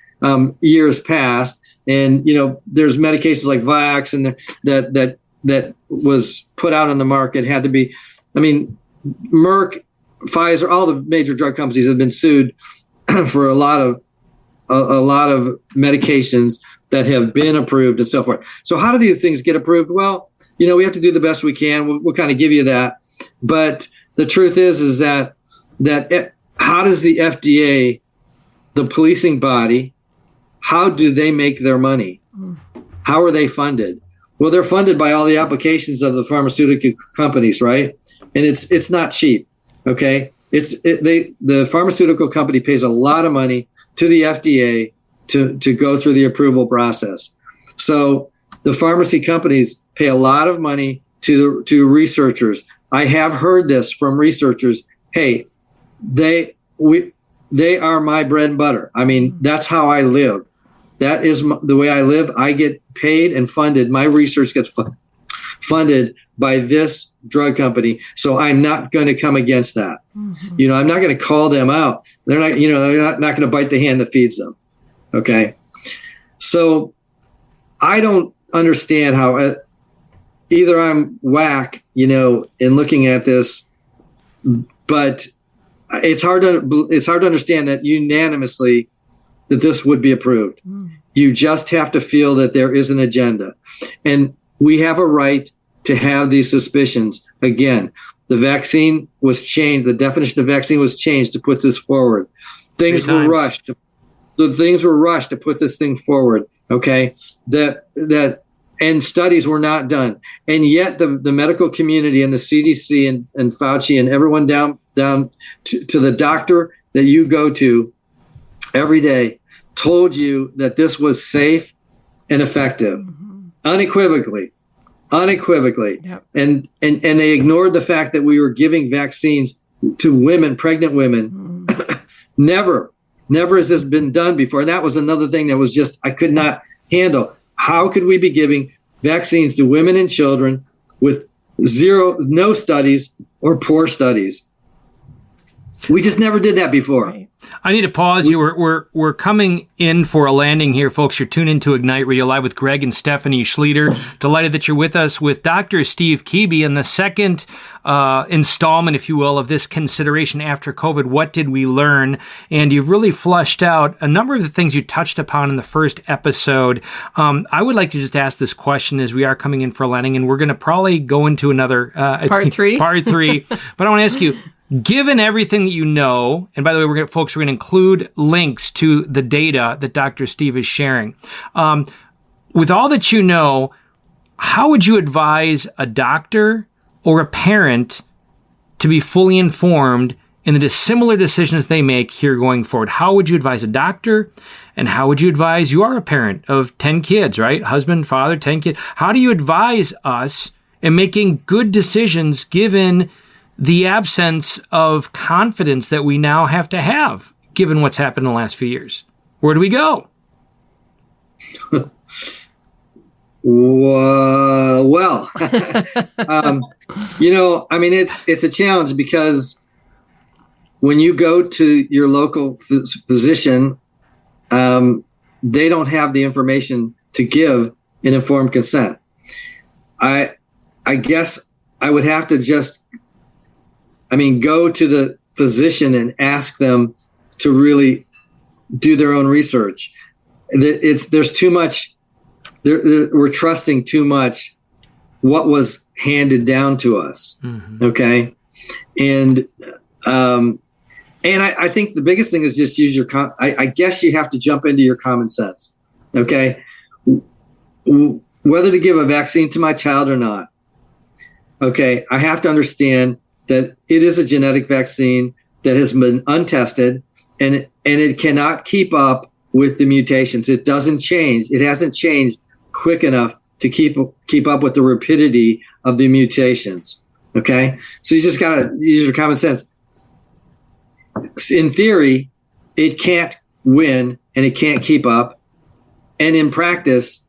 Years past, and there's medications like Vioxx and that was put out on the market, had to be. I mean, Merck, Pfizer, all the major drug companies have been sued for a lot of medications that have been approved and so forth. So how do these things get approved? Well, we have to do the best we can. We'll kind of give you that, but the truth is that how does the FDA, the policing body, how do they make their money? How are they funded? Well, they're funded by all the applications of the pharmaceutical companies, right? And it's not cheap. Okay, the pharmaceutical company pays a lot of money to the FDA to go through the approval process. So the pharmacy companies pay a lot of money to researchers. I have heard this from researchers. Hey, they are my bread and butter. I mean, that's how I live. That is the way I live. I get paid and funded. My research gets funded by this drug company. So I'm not going to come against that. I'm not going to call them out. They're not going to bite the hand that feeds them. Okay. So I don't understand how either I'm whack, in looking at this, but it's hard to understand that unanimously that this would be approved. You just have to feel that there is an agenda. And we have a right to have these suspicions. Again, the vaccine was changed. The definition of vaccine was changed to put this forward. Things were rushed. Things were rushed to put this thing forward. Okay. And studies were not done. And yet the medical community and the CDC and Fauci and everyone down to the doctor that you go to every day told you that this was safe and effective, unequivocally. Yep. And they ignored the fact that we were giving vaccines to women, pregnant women. Never has this been done before. And that was another thing that was just, I could not handle. How could we be giving vaccines to women and children with no studies or poor studies? We just never did that before. Right. I need to pause you. We're coming in for a landing here, folks. You're tuned into Ignite Radio Live with Greg and Stephanie Schlueter. Delighted that you're with us with Dr. Steve Kebe in the second installment, if you will, of this consideration after COVID. What did we learn? And you've really flushed out a number of the things you touched upon in the first episode. I would like to just ask this question as we are coming in for a landing, and we're going to probably go into another part three. But I want to ask you, given everything that you know, and by the way, we're going to include links to the data that Dr. Steve is sharing. With all that you know, how would you advise a doctor or a parent to be fully informed in the dissimilar decisions they make here going forward? How would you advise a doctor, and how would you advise, you are a parent of 10 kids, right? Husband, father, 10 kids. How do you advise us in making good decisions given the absence of confidence that we now have to have, given what's happened in the last few years? Where do we go? Well, it's a challenge, because when you go to your local physician, they don't have the information to give an informed consent. I guess I would have to go to the physician and ask them to really do their own research. There's too much. We're trusting too much what was handed down to us. Mm-hmm. Okay, and I think the biggest thing is just use your. I guess you have to jump into your common sense. Okay, whether to give a vaccine to my child or not. Okay, I have to understand that it is a genetic vaccine that has been untested, and it cannot keep up with the mutations. It doesn't change. It hasn't changed quick enough to keep up with the rapidity of the mutations. Okay, so you just gotta use your common sense. In theory, it can't win and it can't keep up, and in practice,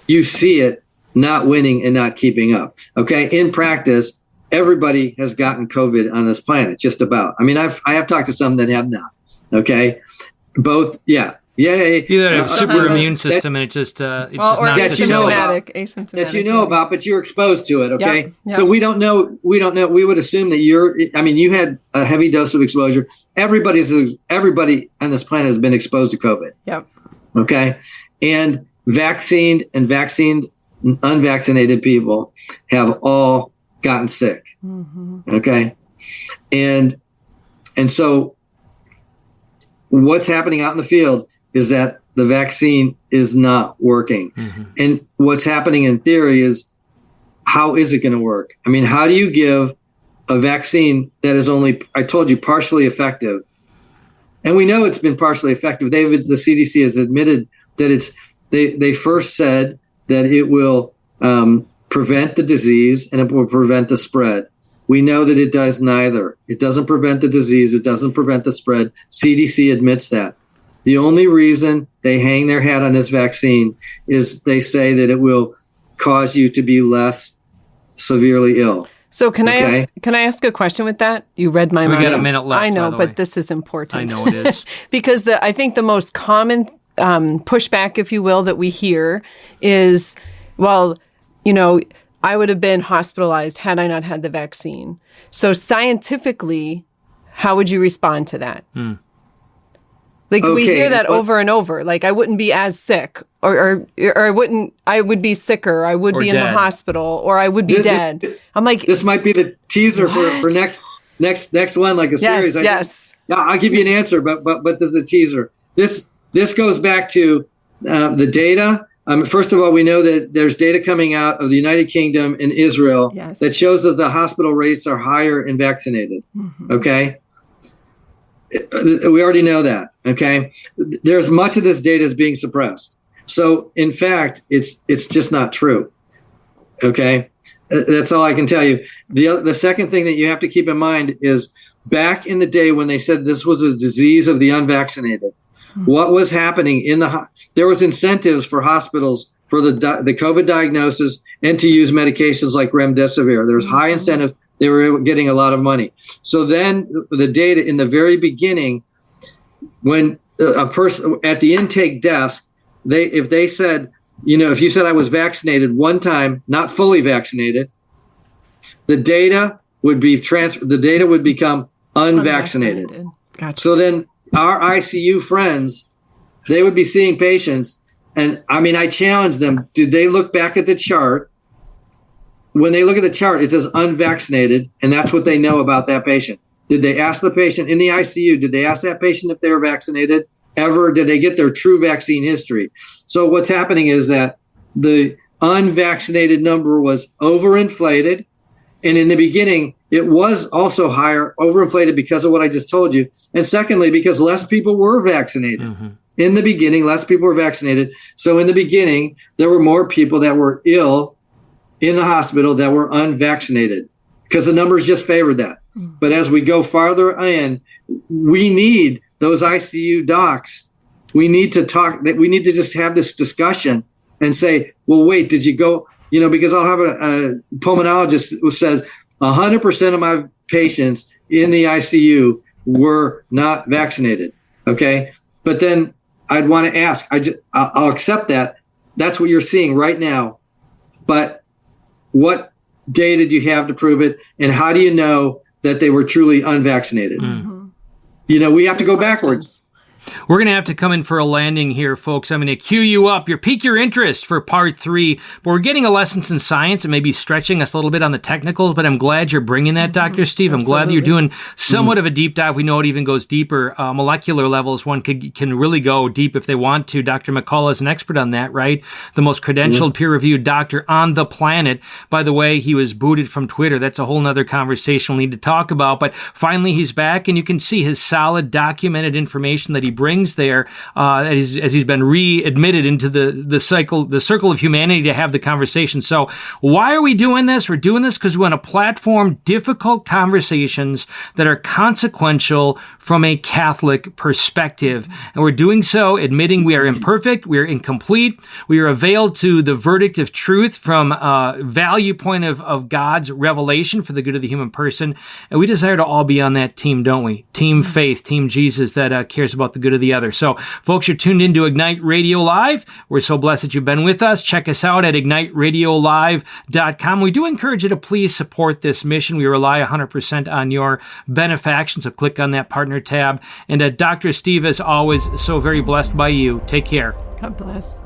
you see it not winning and not keeping up. Okay, in practice, everybody has gotten COVID on this planet, just about. I mean, I have talked to some that have not. Okay, both, yeah. Either have a super immune system and it just or asymptomatic, that you know about, but you're exposed to it. Okay, Yep. So we don't know. We would assume that you had a heavy dose of exposure. Everybody on this planet has been exposed to COVID. Yep. Okay, and vaccinated and unvaccinated people have all gotten sick. Mm-hmm. Okay, and so what's happening out in the field is that the vaccine is not working. Mm-hmm. And what's happening in theory is, how is it going to work? I mean, how do you give a vaccine that is only, I told you, partially effective? And we know it's been partially effective. The CDC has admitted that they first said that it will prevent the disease and it will prevent the spread. We know that it does neither. It doesn't prevent the disease. It doesn't prevent the spread. CDC admits that. The only reason they hang their hat on this vaccine is they say that it will cause you to be less severely ill. So can I ask a question with that? You read my mind. We got a minute left. I know, by the way. but this is important. I know it is. Because I think the most common pushback, if you will, that we hear is, well, I would have been hospitalized had I not had the vaccine. So scientifically, how would you respond to that? We hear that over and over. Like, I wouldn't be as sick, or I would be sicker, I would be in the hospital, or I would be dead. I'm like, this might be the teaser for next one, like a series. Yes. Yeah, I'll give you an answer, but this is a teaser. This goes back to the data. First of all, we know that there's data coming out of the United Kingdom and Israel that shows that the hospital rates are higher in vaccinated. Mm-hmm. Okay. We already know that. Okay. There's much of this data is being suppressed. So in fact, it's just not true. Okay. That's all I can tell you. The second thing that you have to keep in mind is, back in the day when they said this was a disease of the unvaccinated, what was happening there was incentives for hospitals for the COVID diagnosis and to use medications like remdesivir. There was high incentives. They were getting a lot of money. So then the data in the very beginning, when a person at the intake desk, if they said, if you said I was vaccinated one time, not fully vaccinated, the data would be transferred. The data would become unvaccinated. Gotcha. So then our ICU friends, they would be seeing patients. And I mean, I challenge them. Did they look back at the chart? When they look at the chart, it says unvaccinated, and that's what they know about that patient. Did they ask the patient in the ICU, did they ask that patient if they were vaccinated? Ever? Did they get their true vaccine history? So what's happening is that the unvaccinated number was overinflated. And in the beginning, it was also higher, overinflated because of what I just told you. And secondly, because less people were vaccinated. Mm-hmm. In the beginning, less people were vaccinated. So in the beginning, there were more people that were ill in the hospital that were unvaccinated, because the numbers just favored that. Mm-hmm. But as we go farther in, we need those ICU docs. We need to talk. We need to just have this discussion and say, well, wait, did you go? Because I'll have a pulmonologist who says 100% of my patients in the ICU were not vaccinated. Okay. But then I'd want to ask, I'll accept that. That's what you're seeing right now. But what data do you have to prove it? And how do you know that they were truly unvaccinated? Mm-hmm. We have to go backwards. We're going to have to come in for a landing here, folks. I'm going to cue you up. Pique your interest for part 3. But we're getting a lessons in science and maybe stretching us a little bit on the technicals, but I'm glad you're bringing that, Dr. Steve. I'm glad that you're doing somewhat of a deep dive. We know it even goes deeper. Molecular levels, one can really go deep if they want to. Dr. McCullough is an expert on that, right? The most credentialed, peer-reviewed doctor on the planet. By the way, he was booted from Twitter. That's a whole nother conversation we'll need to talk about. But finally, he's back, and you can see his solid, documented information that he brings there as he's been readmitted into the circle of humanity to have the conversation. So why are we doing this? We're doing this because we want to platform difficult conversations that are consequential from a Catholic perspective. And we're doing so admitting we are imperfect, we are incomplete, we are availed to the verdict of truth from a value point of God's revelation for the good of the human person. And we desire to all be on that team, don't we? Team faith, team Jesus that cares about the good of the other. So folks, you're tuned into Ignite Radio Live. We're so blessed that you've been with us. Check us out at igniteradiolive.com. We do encourage you to please support this mission. We rely 100% on your benefaction, so click on that partner tab. And Dr. Steve, as always, so very blessed by you. Take care. God bless.